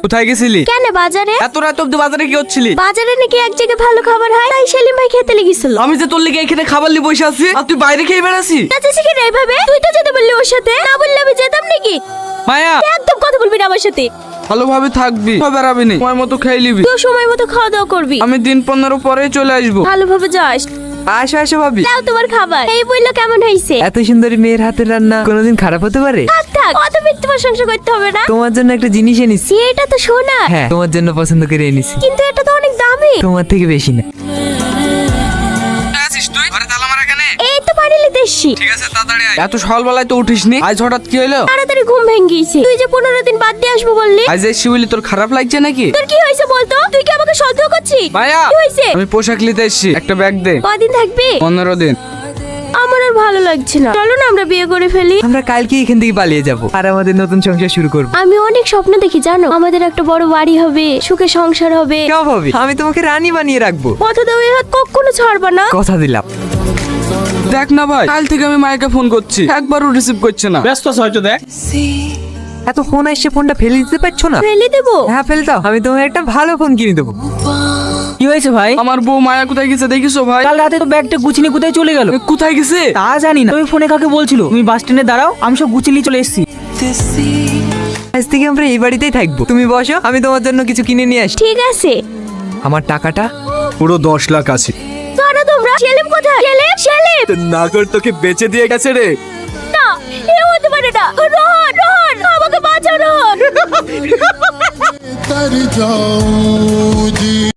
কোথায় গেছিলি? কেন বাজারে? এত রাত অব্দি বাজারে কি হচ্ছিলি? বাজারে নাকি এক জায়গায় ভালো খাবার হয়, তাই সেলিম ভাই খেতে লেগেছিল। আমি যে তোর লেগে এখানে খাবার নিয়ে বসে আছি আর তুই বাইরে খেয়ে বেড়াসি। চাচা কি নাই ভাবে? তুই তো যেতে বললি ওর সাথে, না বললে আমি যেতাম নাকি? মায়া একদম কথা বলবি না আমার সাথে। ভালোভাবে থাকবি, বেড়াবি না, সময় মতো খেয়ে নিবি। তুই সময় মতো খাওয়া দাওয়া করবি। আমি দিন 15 পরেই চলে আসবো। ভালোভাবে যাস। আসো আসো ভাবি। দাও তোমার খাবার। এই বললো কেমন হয়েছে? এত সুন্দরী মেয়ের হাতের রান্না কোনোদিন খারাপ হতে পারে? থাক থাক, অত মিথ্যে প্রশংসা করতে হবে না। তোমার জন্য একটা জিনিস এনেছি। এটা তো সোনা। হ্যাঁ, তোমার জন্য পছন্দ করে এনেছি। কিন্তু এটা তো অনেক দামি। তোমার থেকে বেশি না। আছিস তুই? ঘরে তালা মারা কেন? এই তো বাড়ি নিতে এসছি। ঠিক আছে তাড়াতাড়ি আয়। এত সকালবেলায় তো উঠিসনি, আজ হঠাৎ কি হলো? তাড়াতাড়ি ঘুম ভেঙে গিয়েছে। তুই যে 15 দিন বাদ দিয়ে আসবো বললি। আজ এসছি বলি তোর খারাপ লাগছে নাকি? তোর কি হয়েছে বলতো? তুই কি আমাকে সন্দেহ করছিস? মায়া কি হয়েছে? আমি পোশাক নিতে এসছি, একটা ব্যাগ দে। কদিন থাকবি? 15 দিন। আমার আর ভালো লাগছে না, চলো না আমরা বিয়ে করে ফেলি। আমরা কালকে এখান থেকে পালিয়ে যাব আর আমাদের নতুন সংসার শুরু করব। আমি অনেক স্বপ্ন দেখি জানো, আমাদের একটা বড় বাড়ি হবে, সুখে সংসার হবে। কেউ ভাবি আমি তোমাকে রানী বানিয়ে রাখবো। কথা দাও, এই হাত কখনো ছাড়বা না। কথা দিলাম। দেখ না ভাই, কাল থেকে আমি মায়াকে ফোন করছি, একবারও রিসিভ করছে না। ব্যস্ত আছে হয়তো, দেখ। এত ফোন আসছে, ফোনটা ফেলে দিতে পারছো না? ফেলে দেবো? হ্যাঁ ফেলে দাও, আমি তোমাকে একটা ভালো ফোন কিনে দেবো। কি হয়েছে ভাই? আমার বউ মায়া কোথায় গেছে দেখিছো ভাই? কাল রাতে তো ব্যাগটা গুছিয়ে কোথায় চলে গেল? কোথায় গেছে তা জানি না। তুমি ফোনে কাকে বলছিল? তুমি বাস স্ট্যান্ডে দাঁড়াও, আমি সব গুছিয়ে নিয়ে চলে এসেছি। আজ থেকে আমরা এই বাড়িতেই থাকবো। তুমি বসো, আমি তোমার জন্য কিছু কিনে নিয়ে আসি। ঠিক আছে। আমার টাকাটা? পুরো 10 লাখ আছে। ধরো তোমরা। সেলিম কোথায়? সেলিম, সেলিম। নাগর তোকে বেচে দিয়ে গেছে রে। না, এ হতে পারে না। রোহন, রোহন, আমাকে বাঁচাও রোহন।